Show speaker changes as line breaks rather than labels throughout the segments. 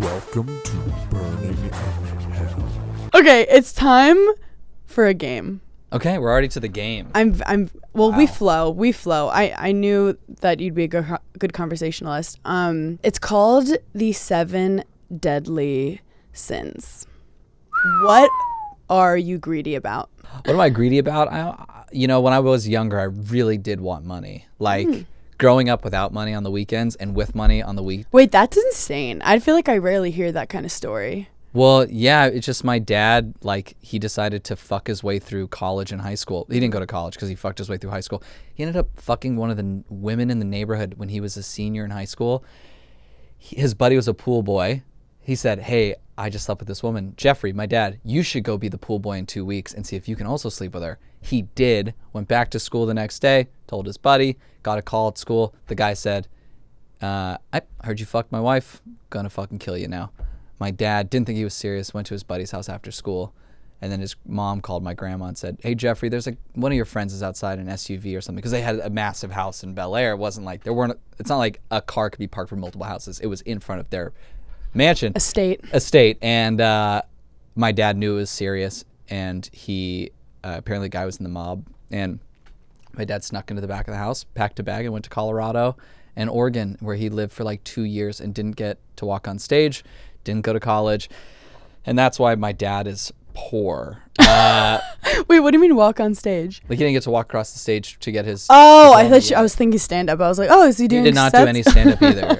Welcome to Berning In Hell.
Okay, it's time for a game.
Okay, we're already to the game.
Wow. We flow. I knew that you'd be a good conversationalist. It's called the 7 Deadly Sins. What are you greedy about?
What am I greedy about? When I was younger, I really did want money. Like growing up without money on the weekends and with money on the week.
Wait, that's insane. I feel like I rarely hear that kind of story.
Well, yeah, it's just my dad, he decided to fuck his way through college and high school. He didn't go to college because he fucked his way through high school. He ended up fucking one of the women in the neighborhood when he was a senior in high school. His buddy was a pool boy. He said, hey, I just slept with this woman. Jeffrey, my dad, you should go be the pool boy in 2 weeks and see if you can also sleep with her. He did, went back to school the next day, told his buddy, got a call at school. The guy said, I heard you fucked my wife. Gonna fucking kill you now. My dad didn't think he was serious, went to his buddy's house after school, and then his mom called my grandma and said, hey, Jeffrey, there's one of your friends is outside in an SUV or something, because they had a massive house in Bel Air. It wasn't like it's not like a car could be parked for multiple houses. It was in front of their mansion. Estate. And my dad knew it was serious, and he, apparently the guy was in the mob, and my dad snuck into the back of the house, packed a bag, and went to Colorado and Oregon, where he lived for 2 years and didn't get to walk on stage. Didn't go to college, and that's why my dad is poor.
Wait, what do you mean walk on stage?
He didn't get to walk across the stage to get his.
Oh, I was thinking stand up. I was like, oh, is he doing?
He did not
sets?
do any stand up either.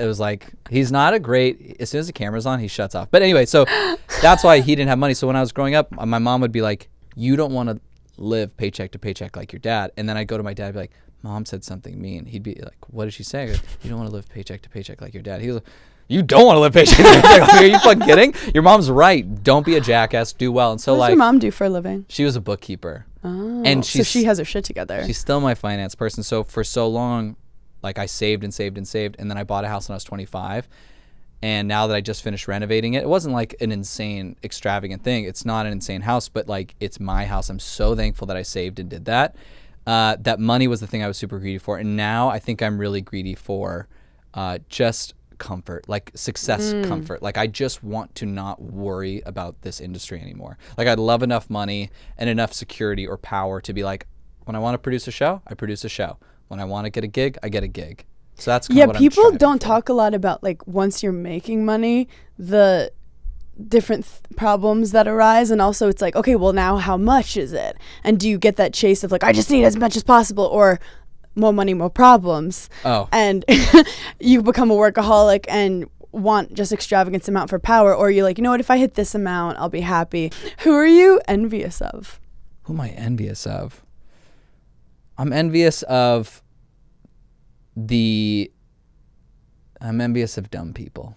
It was he's not a great. As soon as the camera's on, he shuts off. But anyway, so that's why he didn't have money. So when I was growing up, my mom would be like, "You don't want to live paycheck to paycheck like your dad." And then I'd go to my dad and be like, "Mom said something mean." He'd be like, "What did she say?" I go, "You don't want to live paycheck to paycheck like your dad." He was like, you don't want to live paycheck to paycheck. Are you fucking kidding? Your mom's right. Don't be a jackass. Do well. And so
what does your mom do for a living?
She was a bookkeeper.
Oh,
and
so she has her shit together.
She's still my finance person. So for so long, I saved and saved and saved, and then I bought a house when I was 25. And now that I just finished renovating it, it wasn't an insane, extravagant thing. It's not an insane house, but it's my house. I'm so thankful that I saved and did that. That money was the thing I was super greedy for. And now I think I'm really greedy for just comfort, success comfort. I just want to not worry about this industry anymore. I'd love enough money and enough security or power to be when I want to produce a show, I produce a show. When I want to get a gig, I get a gig. So that's kind of what
people don't talk a lot about once you're making money, the different problems that arise, and also it's okay, well, now how much is it? And do you get that chase of I just need as much as possible, or more money, more problems?
Oh.
And you become a workaholic and want just extravagant amount for power, or you're you know what, if I hit this amount, I'll be happy. Who are you envious of?
Who am I envious of? I'm envious of dumb people.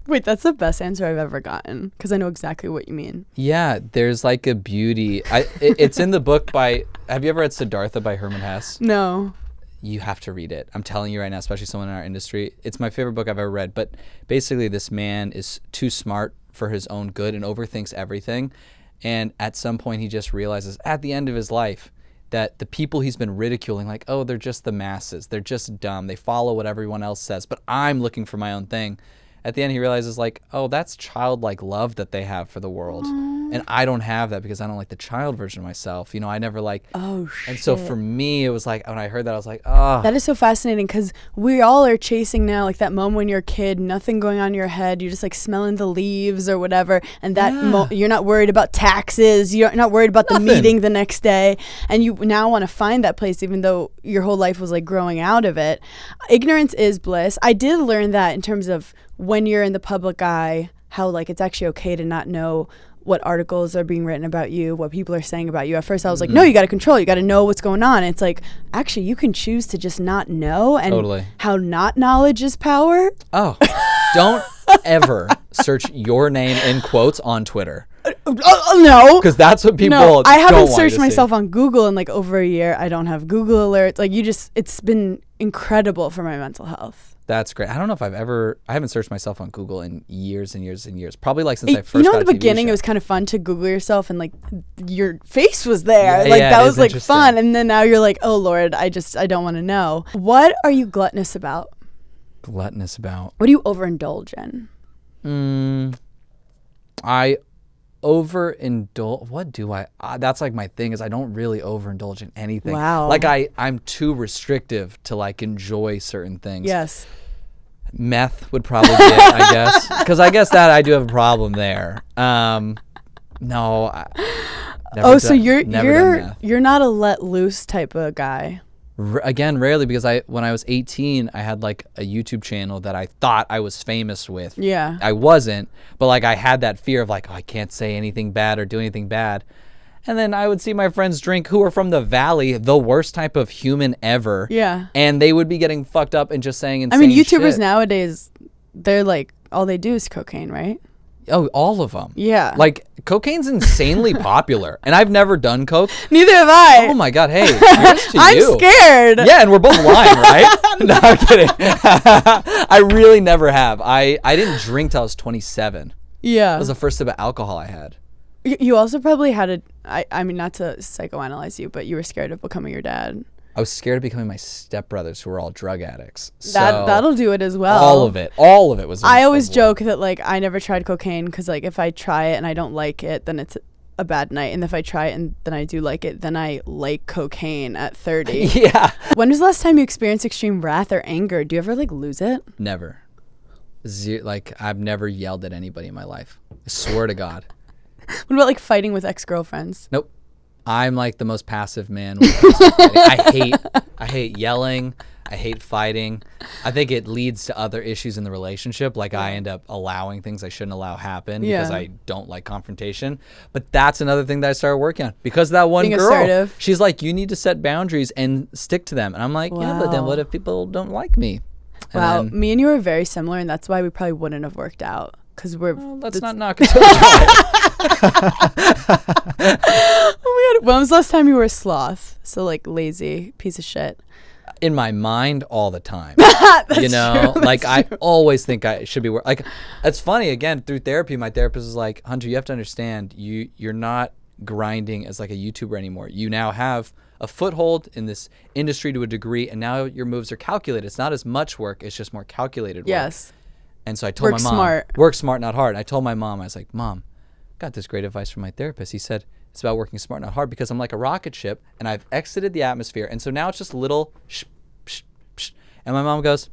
Wait, that's the best answer I've ever gotten, because I know exactly what you mean.
Yeah, there's a beauty. It's in the book by, have you ever read Siddhartha by Herman Hesse?
No.
You have to read it. I'm telling you right now, especially someone in our industry. It's my favorite book I've ever read. But basically this man is too smart for his own good and overthinks everything. And at some point he just realizes at the end of his life that the people he's been ridiculing, oh, they're just the masses. They're just dumb. They follow what everyone else says. But I'm looking for my own thing. At the end, he realizes, oh, that's childlike love that they have for the world. And I don't have that because I don't like the child version of myself. I never
Oh, shit.
And so for me, it was when I heard that, I was like, oh.
That is so fascinating, because we all are chasing now, that moment when you're a kid, nothing going on in your head. You're just, smelling the leaves or whatever. And that you're not worried about taxes. You're not worried about the meeting the next day. And you now want to find that place, even though your whole life was, growing out of it. Ignorance is bliss. I did learn that in terms of when you're in the public eye, how it's actually okay to not know what articles are being written about you, what people are saying about you. At first I was no, you got to control, you got to know what's going on. And it's actually you can choose to just not know, and
totally.
How not knowledge is power.
Oh, don't ever search your name in quotes on Twitter.
No,
because that's what people
I haven't
don't want
searched
to
myself
see.
on Google in over a year. I don't have Google alerts. It's been incredible for my mental health.
That's great. I don't know if I haven't searched myself on Google in years and years and years. Probably since I first got a TV show.
In the beginning, it was kind of fun to Google yourself and your face was there.
Yeah,
that was fun. And then now you're oh Lord, I don't want to know. What are you gluttonous about?
Gluttonous about?
What do you overindulge in?
I overindulge. What do I? That's like my thing is I don't really overindulge in anything.
Wow.
Like I'm too restrictive to like enjoy certain things.
Yes.
Meth would probably be it, I guess, because I guess that I do have a problem there. No.
So you're not a let loose type of guy.
Again, rarely, because when I was 18, I had like a YouTube channel that I thought I was famous with.
Yeah.
I wasn't, but like I had that fear of like, oh, I can't say anything bad or do anything bad. And then I would see my friends drink who are from the valley, the worst type of human ever.
Yeah.
And they would be getting fucked up and just saying insane
YouTubers
shit.
Nowadays, they're like, all they do is cocaine, right?
Oh, all of them.
Yeah.
Like, cocaine's insanely popular. And I've never done coke.
Neither have I.
Oh, my God. Hey, here's to
I'm
you.
scared.
Yeah, and we're both lying, right? No, I'm kidding. I really never have. I didn't drink till I was 27.
Yeah.
That was the first sip of alcohol I had.
You also probably had I mean, not to psychoanalyze you, but you were scared of becoming your dad.
I was scared of becoming my stepbrothers who were all drug addicts.
That'll do it as well.
All of it was.
I always joke that like I never tried cocaine because like if I try it and I don't like it, then it's a bad night. And if I try it and then I do like it, then I like cocaine at 30.
Yeah.
When was the last time you experienced extreme wrath or anger? Do you ever like lose it?
Never. Like I've never yelled at anybody in my life. I swear to God.
What about like fighting with ex-girlfriends?
Nope. I'm like the most passive man when it comes to fighting. I hate yelling. I hate fighting. I think it leads to other issues in the relationship. Like I end up allowing things I shouldn't allow happen because I don't like confrontation. But that's another thing that I started working on because that one
Being
girl,
assertive.
she's like, you need to set boundaries and stick to them. And I'm like, yeah, but then what if people don't like me? And
Wow.
then,
Me and you are very similar, and that's why we probably wouldn't have worked out because we're.
let's not knock it till we try it.
Oh my God. When was the last time you were a sloth? So like lazy piece of shit.
In my mind all the time.
That's
you know,
true,
like
that's
I
true.
always think I should be like it's funny again through therapy. My therapist is like, Hunter, you have to understand you're not grinding as like a YouTuber anymore. You now have a foothold in this industry to a degree, and now your moves are calculated. It's not as much work, it's just more calculated work.
Yes.
And so I told
Work
my mom,
smart.
work smart, not hard. I told my mom, I was like, Mom, got this great advice from my therapist. He said, it's about working smart, not hard, because I'm like a rocket ship and I've exited the atmosphere. And so now it's just little shh, shh, shh. And my mom goes,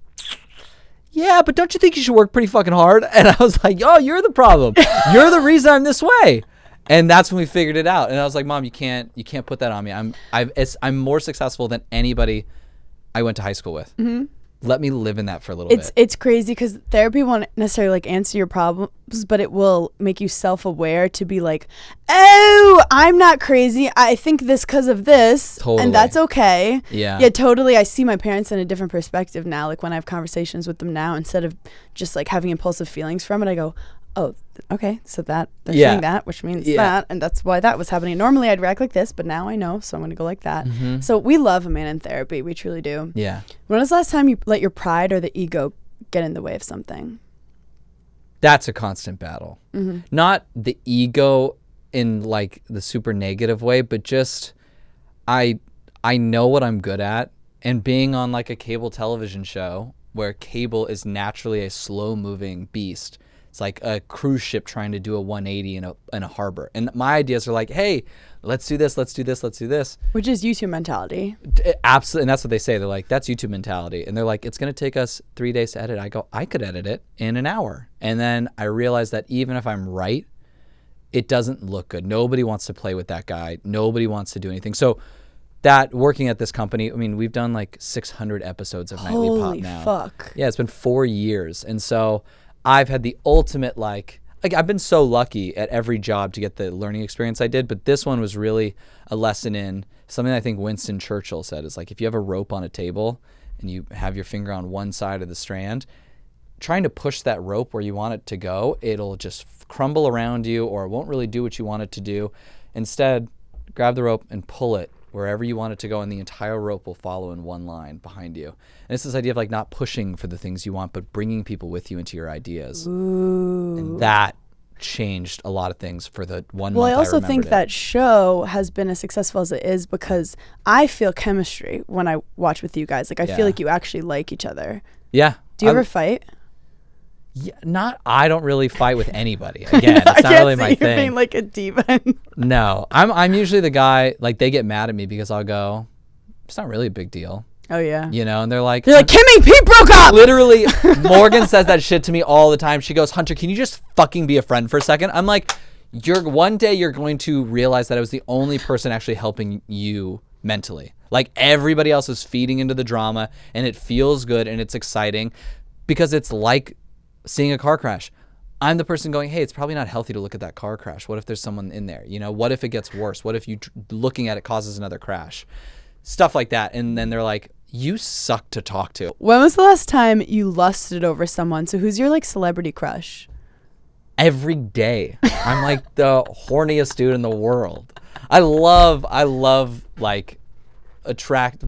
yeah, but don't you think you should work pretty fucking hard? And I was like, oh, you're the problem. You're the reason I'm this way. And that's when we figured it out. And I was like, Mom, you can't put that on me. I'm more successful than anybody I went to high school with. Mm-hmm. Let me live in that for a little bit.
It's crazy because therapy won't necessarily like answer your problems, but it will make you self-aware to be like, oh, I'm not crazy. I think this because of this,
Totally.
and that's okay.
Yeah.
Yeah, totally. I see my parents in a different perspective now. Like when I have conversations with them now, instead of just like having impulsive feelings from it, I go, oh, okay, so they're saying that, which means that, and that's why that was happening. Normally I'd react like this, but now I know, so I'm gonna go like that.
Mm-hmm.
So we love a man in therapy. We truly do.
Yeah.
When was the last time you let your pride or the ego get in the way of something?
That's a constant battle. Mm-hmm. Not the ego in like the super negative way, but just I know what I'm good at, and being on like a cable television show where cable is naturally a slow moving beast. It's like a cruise ship trying to do a 180 in a harbor. And my ideas are like, hey, let's do this, let's do this, let's do this.
Which is YouTube mentality.
Absolutely. And that's what they say. They're like, that's YouTube mentality. And they're like, it's going to take us 3 days to edit. I go, I could edit it in an hour. And then I realized that even if I'm right, it doesn't look good. Nobody wants to play with that guy. Nobody wants to do anything. So that working at this company, I mean, we've done like 600 episodes of Nightly Pop
Holy
now.
fuck.
Yeah, it's been 4 years. And so I've had the ultimate like I've been so lucky at every job to get the learning experience I did, but this one was really a lesson in something I think Winston Churchill said is like, if you have a rope on a table and you have your finger on one side of the strand, trying to push that rope where you want it to go, it'll just crumble around you or it won't really do what you want it to do. Instead, grab the rope and pull it wherever you want it to go, and the entire rope will follow in one line behind you. And it's this idea of like not pushing for the things you want, but bringing people with you into your ideas.
Ooh.
And that changed a lot of things for the 1 month.
Well, I also think
remembered it.
that show has been as successful as it is because I feel chemistry when I watch with you guys. Like I
Yeah.
feel like you actually like each other.
Yeah.
Do you ever fight?
I don't really fight with anybody. Again,
I
it's not
can't
really
see
my
you
thing.
being like a diva.
No, I'm usually the guy, like, they get mad at me because I'll go, it's not really a big deal.
Oh yeah.
You know, and they're like,
You're like, Kimmy, Pete broke up.
literally, Morgan says that shit to me all the time. She goes, Hunter, can you just fucking be a friend for a second? I'm like, one day you're going to realize that I was the only person actually helping you mentally. Like, everybody else is feeding into the drama, and it feels good and it's exciting because it's like seeing a car crash. I'm the person going, hey, it's probably not healthy to look at that car crash. What if there's someone in there? You know, what if it gets worse? What if you looking at it causes another crash? Stuff like that. And then they're like, you suck to talk to.
When was the last time you lusted over someone? So who's your like celebrity crush?
Every day. I'm like the horniest dude in the world. I love like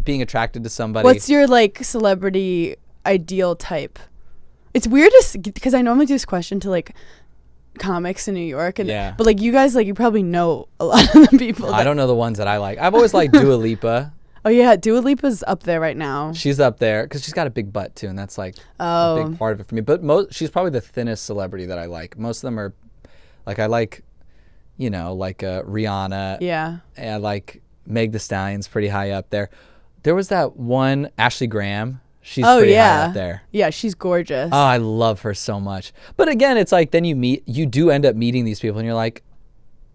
being attracted to somebody.
What's your like celebrity ideal type? It's weird because I normally do this question to like comics in New York, and
Yeah.
but like you guys, like you probably know a lot of the people.
I don't know the ones that I like. I've always liked Dua Lipa.
Oh yeah, Dua Lipa's up there right now.
She's up there because she's got a big butt too, and that's like a big part of it for me. But she's probably the thinnest celebrity that I like. Most of them are like, I like, you know, like Rihanna.
Yeah.
And I like Meg Thee Stallion's pretty high up there. There was that one, Ashley Graham. She's pretty high up there.
Yeah, she's gorgeous.
Oh, I love her so much. But again, it's like then you do end up meeting these people and you're like,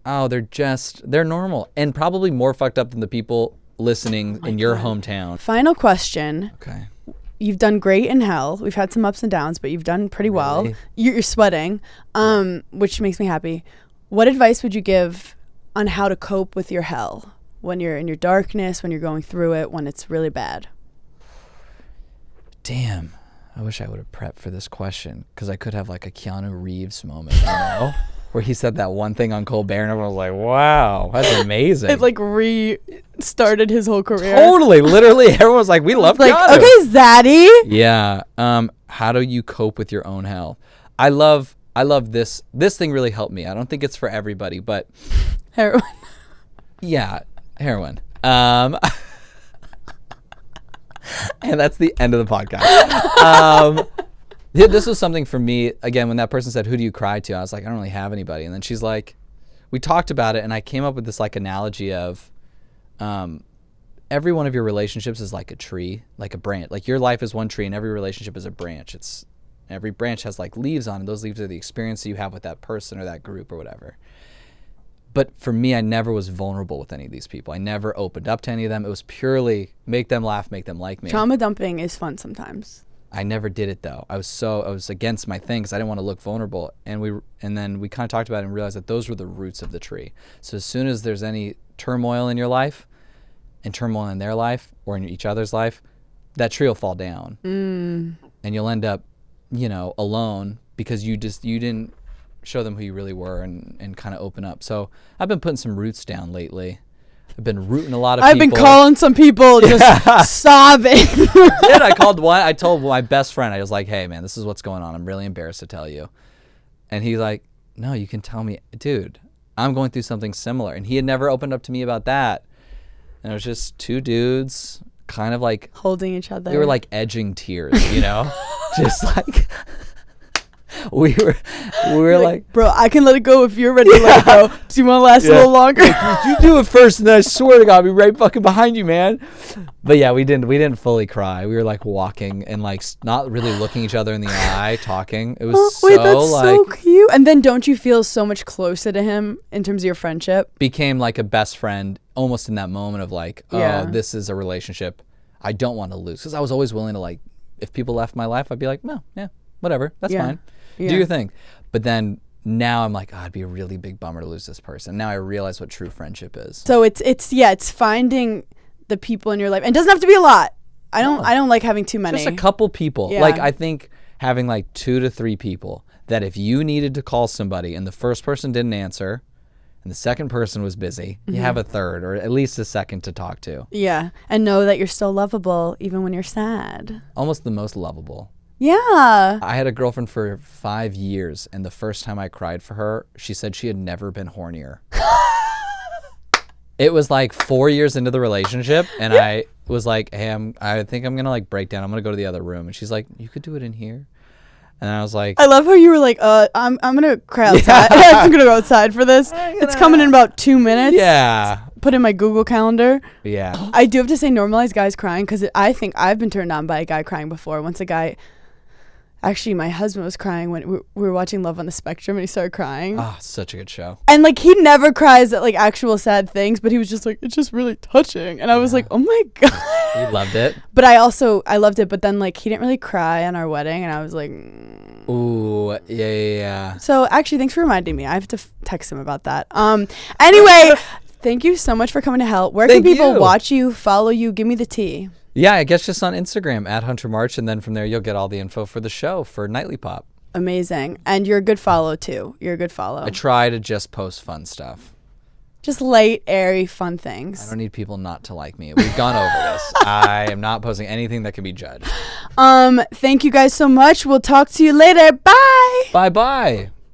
oh, they're normal and probably more fucked up than the people listening in your hometown.
Final question.
Okay.
You've done great in hell. We've had some ups and downs, but you've done pretty well.
Really?
You're sweating, which makes me happy. What advice would you give on how to cope with your hell when you're in your darkness, when you're going through it, when it's really bad?
Damn. I wish I would have prepped for this question because I could have like a Keanu Reeves moment, you know, where he said that one thing on Colbert and everyone was like, wow, that's amazing.
It like restarted his whole career.
Totally. Literally. Everyone was like, we love
Like,
Keanu.
okay, Zaddy.
Yeah. How do you cope with your own hell? I love this. This thing really helped me. I don't think it's for everybody, but
Heroin.
yeah, heroin. And that's the end of the podcast. This was something for me, again, when that person said, who do you cry to? I was like, I don't really have anybody. And then she's like, we talked about it, and I came up with this like analogy of every one of your relationships is like a tree, like a branch. Like your life is one tree, and every relationship is a branch. Every branch has like leaves on it. Those leaves are the experience that you have with that person or that group or whatever. But for me, I never was vulnerable with any of these people. I never opened up to any of them. It was purely make them laugh, make them like me.
Trauma dumping is fun sometimes.
I never did it though. I was against my thing because I didn't want to look vulnerable. And then we kind of talked about it and realized that those were the roots of the tree. So as soon as there's any turmoil in your life and turmoil in their life or in each other's life, that tree will fall down. And you'll end up, you know, alone because you didn't show them who you really were and kind of open up. So I've been putting some roots down lately. I've been rooting a lot of people.
I've been calling some people just sobbing.
I called one. I told my best friend, I was like, hey, man, this is what's going on. I'm really embarrassed to tell you. And he's like, no, you can tell me. Dude, I'm going through something similar. And he had never opened up to me about that. And it was just two dudes kind of like
holding each other.
We were like edging tears, you know? Just like... We were like,
bro, I can let it go if you're ready to let it go. Do you want to last a little longer?
Like, you do it first, and then I swear to God, I'll be right fucking behind you, man. But yeah, we didn't fully cry. We were like walking and like not really looking each other in the eye, talking. It was
so cute. And then don't you feel so much closer to him in terms of your friendship?
Became like a best friend almost in that moment of like, this is a relationship I don't want to lose. Because I was always willing to like, if people left my life, I'd be like, no, yeah, whatever, that's fine. Yeah. Do your thing. But then now I'm like, oh, it'd be a really big bummer to lose this person. Now I realize what true friendship is.
So it's finding the people in your life. And it doesn't have to be a lot. I don't like having too many.
Just a couple people. Yeah. Like I think having like 2 to 3 people that if you needed to call somebody and the first person didn't answer and the second person was busy, you have a third or at least a second to talk to.
Yeah. And know that you're still lovable even when you're sad.
Almost the most lovable.
Yeah.
I had a girlfriend for 5 years, and the first time I cried for her, she said she had never been hornier. It was like 4 years into the relationship, and I was like, hey, I think I'm going to like break down. I'm going to go to the other room. And she's like, you could do it in here. And then I was like,
I love how you were like, I'm gonna cry outside. I'm gonna go outside for this. It's coming in about 2 minutes.
yeah.
Put in my Google Calendar.
Yeah.
I do have to say normalize guys crying because I think I've been turned on by a guy crying before. Once a guy, actually my husband was crying when we were watching Love on the Spectrum and he started crying.
Oh, such a good show.
And like he never cries at like actual sad things, but he was just like, it's just really touching. And I was like, oh my God.
You loved it?
But I loved it, but then like he didn't really cry on our wedding and I was like,
Ooh, yeah.
So actually, thanks for reminding me. I have to text him about that. Anyway, thank you so much for coming to Hell. Where can people watch you, follow you? Give me the tea.
Yeah, I guess just on Instagram at Hunter March, and then from there you'll get all the info for the show for Nightly Pop.
Amazing. And you're a good follow too. You're a good follow.
I try to just post fun stuff.
Just light, airy, fun things.
I don't need people not to like me. We've gone over this. I am not posting anything that can be judged.
Thank you guys so much. We'll talk to you later. Bye.
Bye-bye.